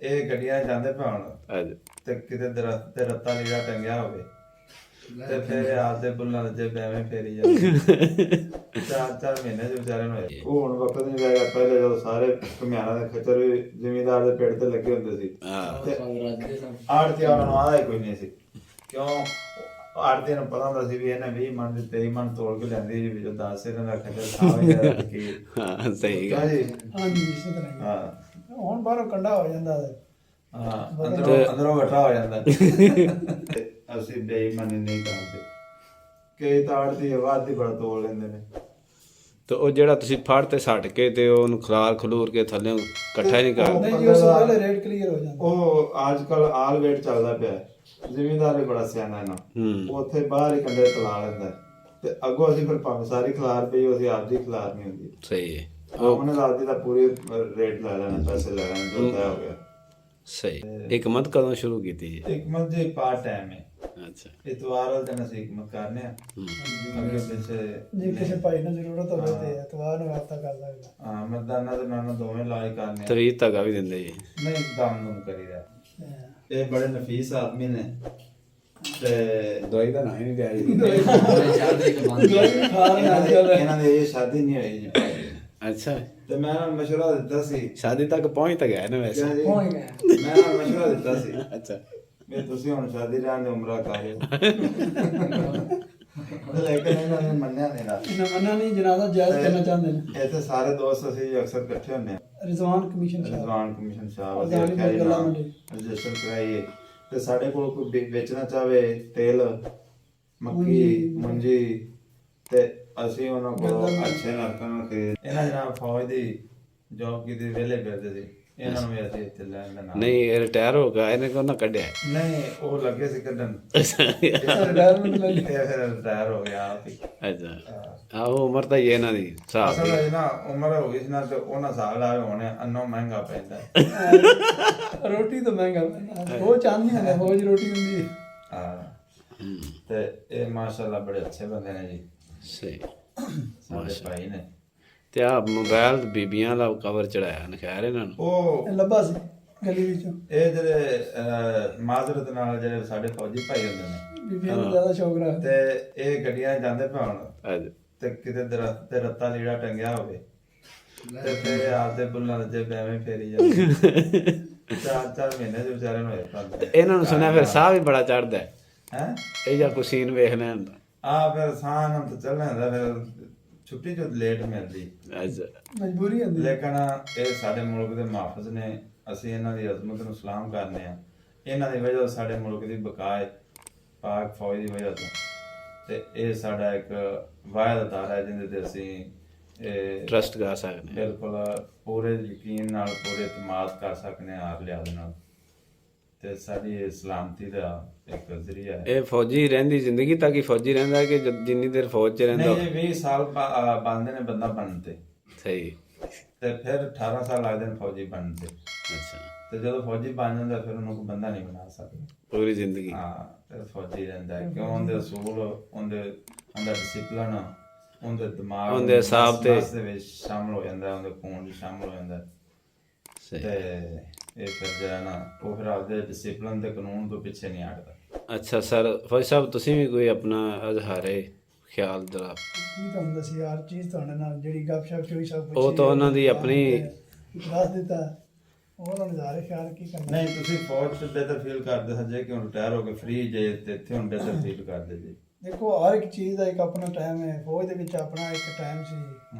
ਇਹ ਗੱਡੀਆਂ ਜਾਂਦੇ ਪਾਉਣ ਤੇ ਕਿਤੇ ਦਰਖਤ ਤੇ ਰੱਤਾ ਲੀੜਾ ਟੰਗਿਆ ਹੋਵੇ ਤੇ ਫਿਰ ਆਪਦੇ ਬੁੱਲਾਂ ਦੇ ਐਵੇਂ ਫੇਰੀ ਜਾਂਦੇ 4 ਮਹੀਨੇ ਚ ਵਿਚਾਰੇ ਨੂੰ ਹੋਏ। ਉਹ ਹੁਣ ਵਕਤ ਨਹੀਂ ਰਹਿ ਗਿਆ। ਪਹਿਲੇ ਜਦੋਂ ਸਾਰੇ ਘੁਮਿਆਰਾਂ ਦੇ ਖੱਚਰ ਵੀ ਜ਼ਿਮੀਂਦਾਰ ਦੇ ਪੇੜ ਤੇ ਲੱਗੇ ਹੁੰਦੇ ਸੀ ਤੇ ਆੜਤੀਆਂ ਨੂੰ ਆਦਾ ਹੀ ਕੋਈ ਨਹੀਂ ਸੀ। ਕਿਉਂ? ਆੜਤੀਆਂ ਨੂੰ ਪਤਾ ਹੁੰਦਾ ਸੀ ਵੀ ਇਹਨੇ 20 ਮਣ ਦੇ 23 ਮਣ ਤੋੜ ਕੇ ਲੈਂਦੀ ਜੀ, ਵਿੱਚੋਂ 10 ਇਹਨਾਂ ਦਾ ਖੱਚਰ ਖਾਵੇ ਕੀ। ਹਾਂ ਸਹੀ ਗੱਲ ਹਾਂਜੀ ਇਸੇ ਤਰ੍ਹਾਂ ਹਾਂ ਹੁਣ ਬਾਹਰੋਂ ਕੰਡਾ ਹੋ ਜਾਂਦਾ ਹੈ। ਹਾਂ ਅੰਦਰੋਂ ਵੱਡਾ ਹੋ ਜਾਂਦਾ। ਅਸੀਂ ਬੇਈਮਾਨੀ ਨਹੀਂ ਕਰਦੇ। ਕਈ ਤਾਂ ਆੜਤੀ ਆਵਾਜ਼ ਦੀ ਬੜਾ ਤੋੜ ਲੈਂਦੇ ਨੇ। ਤੇ ਉਹ ਜਿਹੜਾ ਤੁਸੀਂ ਫੜ ਤੇ ਸੱਟ ਕੇ ਤੇ ਉਹਨੂੰ ਖਲਾਰ ਖਲੂਰ ਕੇ ਥੱਲੇ ਇਕੱਠਾ ਨਹੀਂ ਕਰਦੇ? ਨਹੀਂ ਜੀ, ਉਸ ਤੋਂ ਪਹਿਲੇ ਰੇਟ ਕਲੀਅਰ ਹੋ ਜਾਂਦਾ। ਉਹ ਅੱਜ ਕੱਲ ਆਲ ਵੇਟ ਚੱਲਦਾ ਪਿਆ। ਜ਼ਿਮੀਂਦਾਰ ਵੀ ਬੜਾ ਸਿਆਣਾ ਨਾ, ਉੱਥੇ ਬਾਹਰ ਹੀ ਕੰਡੇ ਤਲਾ ਲੈਂਦਾ ਤੇ ਅੱਗੋਂ ਅਸੀਂ ਫਿਰ ਭਾਵੇਂ ਸਾਰੀ ਖਲਾਰ ਪਈ ਉਹਦੀ ਆਪਦੀ ਖਲਾਰ ਨਹੀਂ ਹੁੰਦੀ। ਸਹੀ ਹੈ। ਉਹਨੇ ਆਪਦੀ ਦਾ ਪੂਰੀ ਰੇਟ ਲੈ ਲੈਣਾ, ਪੈਸੇ ਲੈ ਲੈਣੇ, ਜੋ ਤੈਅ ਹੋ ਗਿਆ। ਸਹੀ। ਹਕਮਤ ਕਦੋਂ ਸ਼ੁਰੂ ਕੀਤੀ ਜੀ? ਹਕਮਤ ਜੀ ਪਾਰਟ ਟਾਈਮ ਹੈ। ਅੱਛਾ। ਇਤਵਾਰ ਵਾਲੇ ਦਿਨ ਅਸੀਂ ਹਕਮਤ ਕਰਨੇ ਆ। ਜੇ ਕਿਸੇ ਭਾਈ ਨੂੰ ਜ਼ਰੂਰਤ ਹੋਵੇ ਤੇ ਇਤਵਾਰ ਨੂੰ ਰਾਬਤਾ ਕਰ ਸਕਦਾ। ਹਾਂ ਮਰਦਾਨਾ ਤੇ ਨਾਨਾ ਦੋਵੇਂ ਲਾਜ ਕਰਨੇ ਆ। ਤਵੀਤ ਧਾਗਾ ਵੀ ਦਿੰਦੇ ਜੀ? ਨਹੀਂ, ਦਮ ਕਰੀਦਾ। ਇਹ ਬੜੇ ਨਫੀਸ ਆਦਮੀ ਨੇ ਤੇ ਦਵਾਈ ਦਾ ਨਾਂ ਹੀ ਨਹੀਂ ਲਿਆ ਜੀ। ਇਹਨਾਂ ਦੀ ਇਹ ਸ਼ਾਦੀ ਨਹੀਂ ਹੋਈ ਜੀ। ਅੱਛਾ। ਤੇ ਮੈਂ ਇਹਨਾਂ ਨੂੰ ਮਸ਼ਵਰਾ ਦਿੱਤਾ ਸੀ। ਸ਼ਾਦੀ ਤੱਕ ਪਹੁੰਚ ਤਾਂ ਗਿਆ ਨਾ ਵੈਸੇ। ਮੈਂ ਇਹਨਾਂ ਨੂੰ ਮਸ਼ਵਰਾ ਦਿੱਤਾ ਸੀ ਅੱਛਾ ਵੀ ਤੁਸੀਂ ਹੁਣ ਸ਼ਾਦੀ ਰਹਿਣ ਦੇ ਉਮਰਾ ਕਰ ਲਿਓ। ਲੇਕਿਨ ਇਹਨਾਂ ਨੇ ਮੰਨਿਆ ਨਹੀਂ ਨਾ। ਮੰਨਿਆ ਨਹੀਂ, ਜਨਾਜ਼ਾ ਜਾਇਜ਼ ਕਰਨਾ ਚਾਹੁੰਦੇ ਨੇ। ਇੱਥੇ ਸਾਰੇ ਦੋਸਤ ਅਸੀਂ ਅਕਸਰ ਇਕੱਠੇ ਹੁੰਦੇ ਹਾਂ। ਰਿਜ਼ਵਾਨ ਕਮਿਸ਼ਨ ਸਾਹਿਬ ਰਜਿਸਟਰ ਕਰਾਈਏ ਤੇ ਸਾਡੇ ਕੋਲ ਕੋਈ ਵੇਚਣਾ ਚਾਹਵੇ ਤੇਲ, ਮੱਕੀ, ਮੁੰਜੀ ਤੇ ਅਸੀਂ ਉਹਨਾਂ ਕੋਲ ਅੱਛੇ ਨਰਕਾਂ ਨਾਲ ਖਰੀਦ। ਇਹਨਾਂ ਜਨਾਬ ਫੌਜ ਦੀ ਜੌਬ ਕੀਤੀ, ਵਿਹਲੇ ਫਿਰਦੇ ਸੀ। ਇਹਨਾਂ ਨੂੰ ਵੀ ਅਸੀਂ ਇੱਥੇ ਲੈਣ ਦਾ ਨਾਮ ਨਹੀਂ, ਇਹ ਰਿਟਾਇਰ ਹੋ ਗਿਆ। ਇਹਨੇ ਕਿਉਂ ਨਾ ਕੱਢਿਆ? ਨਹੀਂ, ਉਹ ਲੱਗੇ ਸੀ ਕੱਢਣ। ਰਿਟਾਇਰ ਹੋ ਗਿਆ। ਅੱਛਾ। ਆਹੋ ਉਮਰ ਤਾਂ ਹੀ ਇਹਨਾਂ ਦੀ ਹਿਸਾਬ ਅਸਲ ਵਿੱਚ ਨਾ ਉਮਰ ਹੋ ਗਈ ਸੀ ਨਾ ਤੇ ਉਹਨਾਂ ਹਿਸਾਬ ਲਾਏ ਹੋਣੇ ਅੰਨੋਂ ਮਹਿੰਗਾ ਪੈਂਦਾ। ਰੋਟੀ ਤਾਂ ਮਹਿੰਗਾ ਪੈਂਦਾ। ਉਹ ਚਾਹੁੰਦੀ ਹੈ ਰੋਜ਼ ਰੋਟੀ ਹੁੰਦੀ ਹੈ। ਹਾਂ ਤੇ ਇਹ ਮਾਸ਼ਾਅੱਲਾ ਬੜੇ ਅੱਛੇ ਬੰਦੇ ਨੇ ਜੀ। ਸਹੀ। ਸਾਡੇ ਭਾਈ ਨੇ। ਤੇ ਆ ਮੋਬਾਈਲ ਬੀਬੀਆਂ ਦਾ ਕਵਰ ਚੜਾਇਆ ਨਖੈਰ ਇਹਨਾਂ ਨੂੰ? ਉਹ ਲੱਭਾ ਸੀ ਗਲੀ ਵਿੱਚੋਂ। ਇਹ ਜਿਹੜੇ ਮਾਜ਼ਰਤ ਨਾਲ ਜਿਹੜੇ ਸਾਡੇ ਫੌਜੀ ਭਾਈ ਹੁੰਦੇ ਨੇ, ਬੀਬੀਆਂ ਨੂੰ ਜ਼ਿਆਦਾ ਸ਼ੌਕ ਰੱਖਦੇ ਤੇ ਇਹ ਗੱਡੀਆਂ ਜਾਂਦੇ ਪਾਉਣ ਤੇ ਕਿਤੇ ਦਰਖਤ ਤੇ ਰੱਤਾ ਲੀੜਾ ਟੰਗਿਆ ਹੋਵੇ ਤੇ ਫਿਰ ਆਪਦੇ ਬੁੱਲਾਂ ਦੇ ਐਵੇਂ ਫੇਰੀ ਜਾਂਦੇ 4 ਮਹੀਨੇ ਚ ਵਿਚਾਰੇ ਨੂੰ ਹੋਏ। ਇਹਨਾਂ ਨੂੰ ਸੁਣਿਆ ਫਿਰ ਸਾਹ ਵੀ ਬੜਾ ਚੜਦਾ ਹੈ। ਇਹ ਜਾਂ ਕੋਈ ਸੀਨ ਵੇਖ ਲੈਣ ਦਾ। ਫਿਰ ਸਾਹ ਨਾਲ ਤਾਂ ਚੱਲਣਾ ਹੁੰਦਾ। ਫਿਰ ਛੁੱਟੀ ਜੋ ਲੇਟ ਮਿਲਦੀ, ਮਜਬੂਰੀ ਹੁੰਦੀ। ਲੇਕਿਨ ਇਹ ਸਾਡੇ ਮੁਲਕ ਦੇ ਮੁਹਾਫਿਜ਼ ਨੇ। ਅਸੀਂ ਇਹਨਾਂ ਦੀ ਅਜ਼ਮਤ ਨੂੰ ਸਲਾਮ ਕਰਨੇ ਆ। ਇਹਨਾਂ ਦੀ ਵਜ੍ਹਾ ਸਾਡੇ ਮੁਲਕ ਦੀ ਬਕਾ ਹੈ, ਪਾਕ ਫੌਜ ਦੀ ਵਜ੍ਹਾ ਤੋਂ। ਤੇ ਇਹ ਸਾਡਾ ਇੱਕ ਵਾਹਿਦ ਅਦਾਰਾ ਹੈ ਜਿਹਦੇ ਤੇ ਅਸੀਂ ਟਰਸਟ ਕਰ ਸਕਦੇ, ਬਿਲਕੁਲ ਪੂਰੇ ਯਕੀਨ ਨਾਲ, ਪੂਰੇ ਇਤਮਾਦ ਕਰ ਸਕਦੇ ਹਾਂ ਹਰ ਲਿਹਾਜ਼ ਨਾਲ। ਤੇ ਸਾਡੀ ਇਹ ਸਲਾਮਤੀ ਦਾ ਇੱਕ ਜ਼ਰੀਆ ਹੈ। ਇਹ ਫੌਜੀ ਰਹਿੰਦੀ ਜ਼ਿੰਦਗੀ ਤੱਕ ਹੀ ਫੌਜੀ ਰਹਿੰਦਾ ਕਿ ਜਿੰਨੀ ਦੇਰ ਫੌਜ 'ਚ ਰਹਿੰਦਾ? ਨਹੀਂ, 20 ਸਾਲ ਬਣਦੇ ਨੇ ਬੰਦਾ ਬਣਨ ਤੇ। ਸਹੀ। ਤੇ ਫਿਰ 18 ਸਾਲ ਲੱਗਦੇ ਨੇ ਫੌਜੀ ਬਣਨ ਤੇ। ਅੱਛਾ। ਤੇ ਜਦੋਂ ਫੌਜੀ ਬਣ ਜਾਂਦਾ ਫਿਰ ਉਹਨੂੰ ਕੋਈ ਬੰਦਾ ਨਹੀਂ ਬਣਾ ਸਕਦਾ ਪੂਰੀ ਜ਼ਿੰਦਗੀ। ਹਾਂ, ਤੇ ਫੌਜੀ ਰਹਿੰਦਾ ਕਿਉਂ? ਉਹਦੇ ਅਸੂਲ, ਉਹਦਾ ਡਿਸਿਪਲਿਨ, ਉਹਦੇ ਦਿਮਾਗ, ਉਹਦੇ ਹਿਸਾਬ ਤੇ ਦੇ ਵਿੱਚ ਸ਼ਾਮਲ ਹੋ ਜਾਂਦਾ, ਉਹਦੇ ਖੂਨ 'ਚ ਸ਼ਾਮਲ ਹੋ ਜਾਂਦਾ। ਤੇ ਇਹ ਫਿਰ ਜਿਹੜਾ ਨਾ ਉਹ ਫਿਰ ਆਪਦੇ ਡਿਸਿਪਲਿਨ ਤੇ ਕਾਨੂੰਨ ਤੋਂ ਪਿੱਛੇ ਨਹੀਂ ਹਟਦਾ। ਅੱਛਾ ਸਰ, ਫੌਜੀ ਸਾਹਿਬ ਤੁਸੀਂ ਵੀ ਕੋਈ ਆਪਣਾ ਅਜ਼ਹਾਰੇ ਖਿਆਲ ਜਰਾ? ਕੀ ਤੁਹਾਨੂੰ ਦੱਸੀ ਯਾਰ ਚੀਜ਼ ਤੁਹਾਡੇ ਨਾਲ ਜਿਹੜੀ ਗੱਪਸ਼ਪ ਚੋਈ ਸਭ ਉਹ ਤਾਂ ਉਹਨਾਂ ਦੀ ਆਪਣੀ ਦੱਸ ਦਿੱਤਾ। ਹੋਰ ਨਜ਼ਾਰੇ ਖਿਆਲ ਕੀ ਕਰਨਾ? ਨਹੀਂ, ਤੁਸੀਂ ਫੌਜ 'ਚ ਬਿਹਤਰ ਫੀਲ ਕਰਦੇ ਸੱਜੇ ਕਿ ਹੁਣ ਰਿਟਾਇਰ ਹੋ ਕੇ ਫ੍ਰੀ ਜੇ ਤੇ ਇੱਥੇ ਹੁਣ ਬਿਹਤਰ ਫੀਲ ਕਰਦੇ ਜੀ। ਦੇਖੋ ਹਰ ਇੱਕ ਚੀਜ਼ ਦਾ ਇੱਕ ਆਪਣਾ ਟਾਈਮ ਹੈ। ਫੌਜ ਦੇ ਵਿੱਚ ਆਪਣਾ ਇੱਕ ਟਾਈਮ ਸੀ,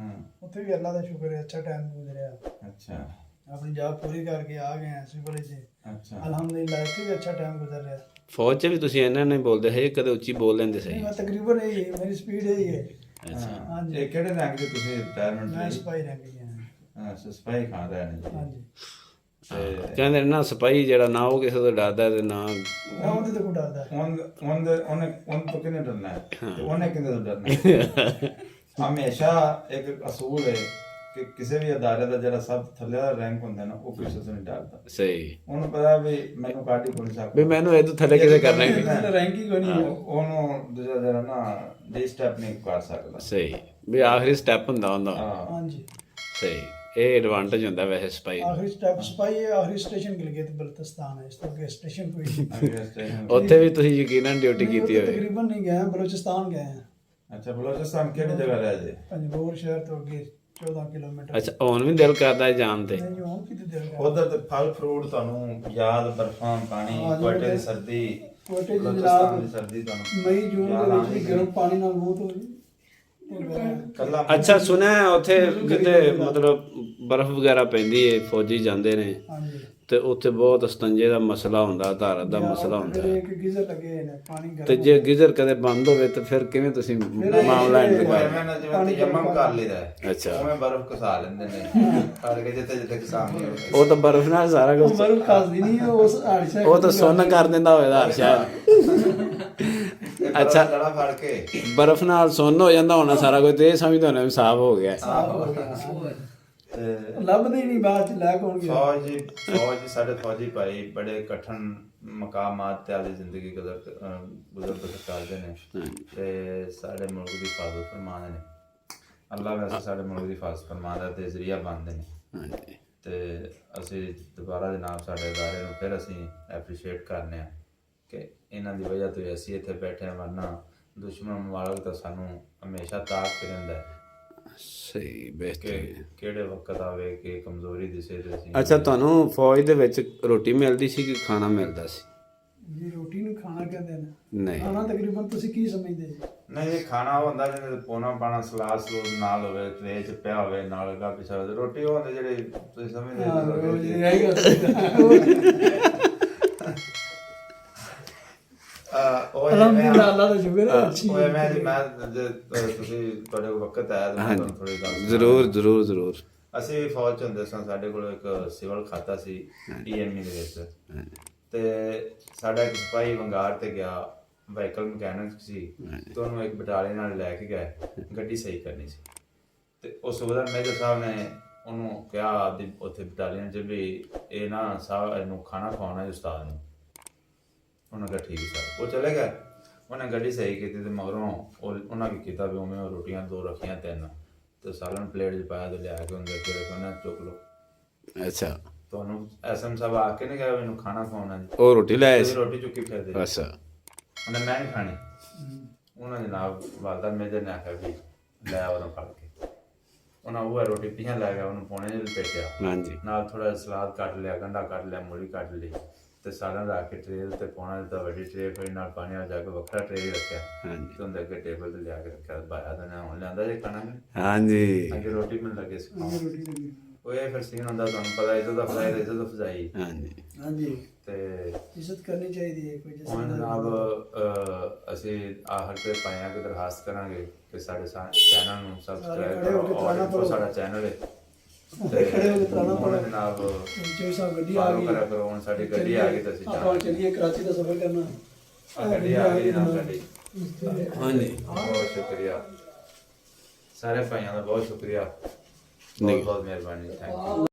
ਉੱਥੇ ਵੀ ਅੱਲਾ ਦਾ ਸ਼ੁਕਰ ਹੈ ਅੱਛਾ ਟਾਈਮ ਗੁਜ਼ਰਿਆ। ਅੱਛਾ। ਆਪਣੀ ਜੌਬ ਪੂਰੀ ਕਰਕੇ ਆ ਗਏ ਹਾਂ ਸਿਵਲ 'ਚ। ਅੱਛਾ, ਅਲਹਮਦੁਲਿल्लाह ਇੱਥੇ ਵੀ ਅੱਛਾ ਟਾਈਮ ਗੁਜ਼ਰ ਰਿਹਾ। ਫੌਜ 'ਚ ਵੀ ਤੁਸੀਂ ਇਹਨਾਂ ਨਹੀਂ ਬੋਲਦੇ ਹੈ? ਕਦੇ ਉੱਚੀ ਬੋਲ ਲੈਂਦੇ ਸਹੀ? ਮੈਂ ਤਕਰੀਬਨ ਇਹੀ ਹੈ, ਮੇਰੀ ਸਪੀਡ ਇਹੀ ਹੈ। ਹਾਂਜੀ। ਇਹ ਕਿਹੜੇ ਰੈਂਕ 'ਚ ਤੁਸੀਂ ਰਿਟਾਇਰਮੈਂਟ? ਮੈਂ ਸਿਪਾਹੀ ਰੈਂਕ 'ਚ ਹਾਂ। ਅੱਛਾ, ਸਿਪਾਹੀ ਖਾਨ ਰਹੇ ਨੇ ਜੀ। ਹਾਂਜੀ। ਕਹਿੰਦੇ ਨਾ ਸਿਪਾਹੀ ਜਿਹੜਾ ਨਾ ਉਹ ਕਿਸੇ ਤੋਂ ਡਰਦਾ ਤੇ ਨਾ ਉਹਦੇ ਤੋਂ ਕੋਈ ਡਰਦਾ। ਉਹਨੇ ਤੋਂ ਕਿਹਨੇ ਡਰਨਾ ਹੈ ਤੇ ਉਹਨੇ ਕਿਹਦੇ ਤੋਂ ਡਰਨਾ ਹੈ? ਹਮੇਸ਼ਾ ਇੱਕ ਅਸੂਲ ਹੈ ਕਿ ਕਿਸੇ ਵੀ ਅਦਾਰੇ ਦਾ ਜਿਹੜਾ ਸਭ ਥੱਲੇ ਦਾ ਰੈਂਕ ਹੁੰਦਾ ਨਾ ਉਹ ਕਿਸੇ ਤੋਂ ਨਹੀਂ ਡਰਦਾ। ਸਹੀ। ਉਹਨੂੰ ਪਤਾ ਵੀ ਮੈਨੂੰ ਕਾਟ ਹੀ ਕੋਈ ਸਕਦਾ, ਵੀ ਮੈਨੂੰ ਇਹਦੋਂ ਥੱਲੇ ਕਿਸੇ ਕਰਨਾ ਹੀ ਨਹੀਂ, ਰੈਂਕ ਹੀ ਕੋਈ ਨਹੀਂ। ਉਹਨੂੰ ਦੂਜਾ ਜਿਹੜਾ ਨਾ ਡੀ ਸਟੈਪ ਨਹੀਂ ਕਰ ਸਕਦਾ। ਸਹੀ, ਵੀ ਆਖਰੀ ਸਟੈਪ ਹੁੰਦਾ ਹੁੰਦਾ। ਹਾਂਜੀ। ਸਹੀ। ਇਹ ਐਡਵਾਂਟੇਜ ਹੁੰਦਾ ਵੈਸੇ ਸਪਾਈ ਦਾ। ਆਖਰੀ ਸਟੈਪ ਸਪਾਈ ਹੈ, ਆਖਰੀ ਸਟੇਸ਼ਨ ਗਿਲਗਿਤ ਬਲਤਿਸਤਾਨ ਹੈ, ਇਸ ਤੋਂ ਅੱਗੇ ਸਟੇਸ਼ਨ ਕੋਈ ਨਹੀਂ। ਉੱਥੇ ਵੀ ਤੁਸੀਂ ਯਕੀਨਨ ਡਿਊਟੀ ਕੀਤੀ ਹੋਵੇ। ਤਕਰੀਬਨ ਨਹੀਂ ਗਏ, ਬਲੋਚਿਸਤਾਨ ਗਏ ਹਾਂ। ਅੱਛਾ ਬਲੋਚਿਸਤਾਨ ਕਿਹੜੀ ਜਗ੍ਹਾ ਰਹਿ ਜੇ? ਪੰਜਬੋਰ ਸ਼ਹਿਰ ਤੋਂ ਅੱਗੇ 14 ਕਿਲੋਮੀਟਰ। ਅੱਛਾ ਹੁਣ ਵੀ ਦਿਲ ਕਰਦਾ ਹੈ ਜਾਣ ਤੇ? ਨਹੀਂ ਹੁਣ ਕਿਤੇ ਦਿਲ ਕਰਦਾ। ਉਧਰ ਤੇ ਫਲ ਫਰੂਟ ਤੁਹਾਨੂੰ ਯਾਦ, ਬਰਫਾਂ, ਪਾਣੀ, ਕੋਟੇ ਦੀ ਸਰਦੀ, ਕੋਟੇ ਦੀ ਬਲੋਚਿਸਤਾਨ ਦੀ ਸਰਦੀ ਤੁਹਾਨੂੰ ਮਈ ਜੂਨ ਦੇ ਵਿੱਚ ਵੀ ਗਰਮ ਪਾਣੀ ਨਾਲ ਮੂੰਹ ਤੋਂ ਕੱਲਾ। ਅੱਛਾ ਸੁਣਿਆ ਉੱਥੇ ਜਿੱਥੇ ਮਤਲਬ ਬਰਫ਼ ਵਗੈਰਾ ਪੈਂਦੀ ਹੈ ਫੌਜੀ ਜਾਂਦੇ ਨੇ ਹਾਂਜੀ, ਤੇ ਉੱਥੇ ਬਹੁਤ ਸਤੰਜੇ ਦਾ ਮਸਲਾ ਹੁੰਦਾ, ਧਾਰਤ ਦਾ ਮਸਲਾ ਹੁੰਦਾ ਫਿਰ ਇੱਕ ਗੀਜ਼ਰ ਲੱਗੇ ਨੇ ਪਾਣੀ ਗਰਮ। ਤੇ ਜੇ ਗੀਜ਼ਰ ਕਦੇ ਬੰਦ ਹੋਵੇ ਤਾਂ ਫਿਰ ਕਿਵੇਂ ਤੁਸੀਂ ਮਾਮਲਾ ਹੈਂਡਲ ਕਰਦੇ? ਮੈਂ ਜਿਵੇਂ ਤਯੰਮਮ ਕਰ ਲਈਦਾ ਹੈ, ਅੱਛਾ ਉਵੇਂ ਬਰਫ਼ ਘਸਾ ਲੈਂਦੇ ਨੇ ਕਰਕੇ ਜਿੱਥੇ ਜਿੱਥੇ ਘਸਾਣੀ ਹੋਵੇ। ਉਹ ਤਾਂ ਬਰਫ਼ ਨਾਲ ਸਾਰਾ ਕੁਝ, ਬਰਫ਼ ਖਾਸਦੀ ਨਹੀਂ ਉਸ ਹਾਦਸਾ ਉਹ ਤਾਂ ਸੁੰਨ ਕਰ ਦਿੰਦਾ ਹੋਵੇਗਾ ਸ਼ਾਇਦ। ਅੱਛਾ ਲੜਾ ਫੜ ਕੇ ਬਰਫ਼ ਨਾਲ ਸੁੰਨ ਹੋ ਜਾਂਦਾ ਹੋਣਾ ਸਾਰਾ ਕੁਝ, ਤੇ ਇਹ ਸਮਝਦੇ ਹੋਣੇ ਸਾਫ਼ ਹੋ ਗਿਆ। ਤੇ ਲੱਭਦੇ ਹੀ ਨਹੀਂ ਬਾਅਦ ਚ ਲੈ ਕੋਣ ਗਿਆ। ਫੌਜ ਸਾਡੇ ਫੌਜੀ ਭਾਈ ਬੜੇ ਕਠਨ ਮਕਾਮਾਤ ਤੇ ਆਪਣੀ ਜ਼ਿੰਦਗੀ ਗੁਜ਼ਰ ਕਰਦੇ ਨੇ ਤੇ ਸਾਡੇ ਮੁਲਕ ਦੀ ਹਿਫਾਜ਼ਤ ਫਰਮਾਉਂਦੇ ਨੇ। ਅੱਲਾਹ ਵੈਸੇ ਸਾਡੇ ਮੁਲਕ ਦੀ ਹਿਫਾਜ਼ਤ ਫਰਮਾਉਂਦਾ ਤੇ ਜ਼ਰੀਆ ਬਣਦੇ ਨੇ। ਤੇ ਅਸੀਂ ਦੁਬਾਰਾ ਜਨਾਬ ਸਾਡੇ ਅਦਾਰੇ ਨੂੰ ਫਿਰ ਅਸੀਂ ਐਪਰੀਸ਼ੀਏਟ ਕਰਨੇ ਆ ਕਿ ਇਹਨਾਂ ਦੀ ਵਜ੍ਹਾ ਤੋਂ ਅਸੀਂ ਇੱਥੇ ਬੈਠੇ ਹਾਂ, ਵਰਨਾ ਦੁਸ਼ਮਣ ਮੁਬਾਰਕ ਤਾਂ ਸਾਨੂੰ ਹਮੇਸ਼ਾ ਤਾਕ ਤੇ ਰਹਿੰਦਾ ਹੈ। ਸਹੀ ਬਿਹਤਰ। ਕਿਹੜੇ ਵਕਤ ਆਵੇ ਕਿ ਕਮਜ਼ੋਰੀ ਦਿਸੇ ਤੇ ਅਸੀਂ। ਅੱਛਾ ਤੁਹਾਨੂੰ ਫੌਜ ਦੇ ਵਿੱਚ ਰੋਟੀ ਮਿਲਦੀ ਸੀ ਕਿ ਖਾਣਾ ਮਿਲਦਾ ਸੀ? ਜੀ ਰੋਟੀ ਨੂੰ ਖਾਣਾ ਕਹਿੰਦੇ ਨੇ। ਨਹੀਂ ਖਾਣਾ ਤਕਰੀਬਨ ਤੁਸੀਂ ਕੀ ਸਮਝਦੇ ਜੀ? ਨਹੀਂ ਇਹ ਖਾਣਾ ਉਹ ਹੁੰਦਾ ਜਿਹਦੇ ਪੋਣਾ ਪਾਣਾ ਸਲਾਦ ਸਲੂਦ ਨਾਲ ਹੋਵੇ, ਟਰੇ ਚ ਪਿਆ ਹੋਵੇ, ਨਾਲ ਗਾ ਪਿਛਾ ਰੋਟੀ ਉਹ ਹੁੰਦੀ ਜਿਹੜੀ ਤੁਸੀਂ ਸਮਝਦੇ ਅਲਹਮਦੁਲਿਲਾ ਅੱਲਾਹ ਦਾ ਸ਼ੁਕਰ ਹੈ। ਅੱਛੀ ਉਹ ਮੈਂ ਤੁਸੀਂ ਤੁਹਾਡੇ ਕੋਲ ਵਕਤ ਆਇਆ ਤਾਂ ਮੈਂ ਤੁਹਾਨੂੰ ਥੋੜੀ ਗੱਲ ਜ਼ਰੂਰ। ਅਸੀਂ ਫੌਜ ਚ ਹੁੰਦੇ ਸਾਂ, ਸਾਡੇ ਕੋਲ ਇੱਕ ਸਿਵਲ ਖਾਤਾ ਸੀ ਈਐਮਈ ਦੇ ਵਿੱਚ, ਤੇ ਸਾਡਾ ਇੱਕ ਸਿਪਾਹੀ ਵੰਗਾਰ ਤੇ ਗਿਆ, ਵਾਹੀਕਲ ਮਕੈਨਿਕ ਸੀ, ਤੇ ਉਹਨੂੰ ਇੱਕ ਬਟਾਲੀਅਨ ਨਾਲ ਲੈ ਕੇ ਗਏ, ਗੱਡੀ ਸਹੀ ਕਰਨੀ ਸੀ। ਤੇ ਉਸ ਸੁਬੇਦਾਰ ਮੇਜਰ ਸਾਹਿਬ ਨੇ ਉਹਨੂੰ ਕਿਹਾ ਆਪਦੀ ਉੱਥੇ ਬਟਾਲੀਅਨ 'ਚ ਵੀ ਇਹ ਨਾ ਸਾਹਿਬ ਇਹਨੂੰ ਖਾਣਾ ਖਵਾਉਣਾ ਹੈ ਉਸਤਾਦ ਨੂੰ। ਉਹਨਾਂ ਕਿਹਾ ਠੀਕ ਸਰ। ਉਹ ਚਲੇ ਗਏ, ਉਹਨੇ ਗੱਡੀ ਸਹੀ ਕੀਤੀ ਤੇ ਮਗਰੋਂ ਉਹਨਾਂ ਕੀ ਕੀਤਾ ਵੀ ਉਵੇਂ ਉਹ ਰੋਟੀਆਂ 2 ਰੱਖੀਆਂ 3 ਤੇ ਸਾਲਨ ਪਲੇਟ 'ਚ ਪਾਇਆ ਤੇ ਲਿਆ ਕੇ ਉਹਦੇ ਅੱਗੇ ਰੱਖਣਾ, ਚੁੱਕ ਲਓ। ਅੱਛਾ ਤੁਹਾਨੂੰ ਐਸਐਮ ਸਾਹਿਬ ਆ ਕੇ ਨਹੀਂ ਕਿਹਾ ਮੈਨੂੰ ਖਾਣਾ ਖਵਾਉਣਾ ਜੀ? ਉਹ ਰੋਟੀ ਲੈ ਆਏ ਸੀ? ਰੋਟੀ ਚੁੱਕੀ ਫਿਰਦੇ। ਅੱਛਾ ਉਹਨੇ ਮੈਂ ਨਹੀਂ ਖਾਣੀ। ਉਹਨਾਂ ਜਨਾਬ ਵਾਲਦਾ ਮੇਜਰ ਨੇ ਆਖਿਆ ਵੀ ਲੈ ਉਹਨੂੰ ਫੜ ਕੇ, ਉਹਨਾਂ ਉਹ ਰੋਟੀ ਪਿਛਾਂ ਲੈ ਗਿਆ, ਉਹਨੂੰ ਪੌਣੇ ਜਿਹੇ ਲਪੇਟਿਆ, ਹਾਂਜੀ, ਨਾਲ ਥੋੜਾ ਸਲਾਦ ਕੱਟ ਲਿਆ, ਗੰਢਾ ਕੱਟ ਲਿਆ, ਮੂਲੀ ਕੱਟ ਲਈ ਤੇ ਸਾਲਨ ਰੱਖ ਕੇ ਟਰੇ ਉੱਤੇ ਪਾਉਣਾ ਦਿੱਤਾ, ਵੱਡੀ ਟਰੇ ਫਿਰ ਨਾਲ ਪਾਣੀ ਆ ਜਾ ਕੇ ਵੱਖਰਾ ਟਰੇ ਰੱਖਿਆ, ਹਾਂਜੀ ਤੇ ਉਹਦੇ ਅੱਗੇ ਟੇਬਲ ਤੇ ਲਿਆ ਕੇ ਰੱਖਿਆ। ਬਾਇਆ ਦਾ ਨਾ ਹੁਣ ਲਿਆਂਦਾ ਜੇ ਖਾਣਾ ਹਾਂਜੀ ਅੱਗੇ ਰੋਟੀ ਮਿਲ ਲੱਗੇ ਸੀ। ਰੋਟੀ ਲੱਗੀ। ਉਹ ਇਹ ਫਿਰ ਸੀਨ ਹੁੰਦਾ, ਤੁਹਾਨੂੰ ਪਤਾ ਇੱਜ਼ਤ ਦਾ ਫਜ਼ਾਈ ਤੇ ਇੱਜ਼ਤ ਦਾ ਫਜ਼ਾਈ। ਹਾਂਜੀ ਤੇ ਇੱਜ਼ਤ ਕਰਨੀ ਚਾਹੀਦੀ ਹੈ ਕੋਈ ਜਿਸ ਹੁਣ ਜਨਾਬ ਅਸੀਂ ਆਖਰ ਤੇ ਪਾਇਆ ਕਿ ਦਰਖਾਸਤ ਕਰਾਂਗੇ ਕਿ ਸਾਡੇ ਚੈਨਲ ਨੂੰ ਸਬਸਕ੍ਰਾਈਬ ਕਰੋ ਔਰ ਸਾਡਾ ਚੈਨਲ ਹੈ ਤੇ ਹੁਣ ਜਨਾਬ ਜੋ ਸਾਹਿਬ ਗੱਡੀ ਆ ਫਾਲੋ ਗਈ ਕਰਿਆ ਕਰੋ। ਹੁਣ ਸਾਡੀ ਗੱਡੀ ਆ ਗਈ ਤਾਂ ਅਸੀਂ ਆਪਾਂ ਚੱਲੀਏ ਕਰਾਚੀ ਦਾ ਸਫ਼ਰ ਕਰਨਾ। ਗੱਡੀ ਆ ਗਈ ਨਾ ਗੱਡੀ। ਹਾਂਜੀ ਬਹੁਤ ਸ਼ੁਕਰੀਆ ਸਾਰੇ ਭਾਈਆਂ ਦਾ, ਬਹੁਤ ਸ਼ੁਕਰੀਆ, ਬਹੁਤ ਬਹੁਤ ਮਿਹਰਬਾਨੀ, ਥੈਂਕ ਯੂ।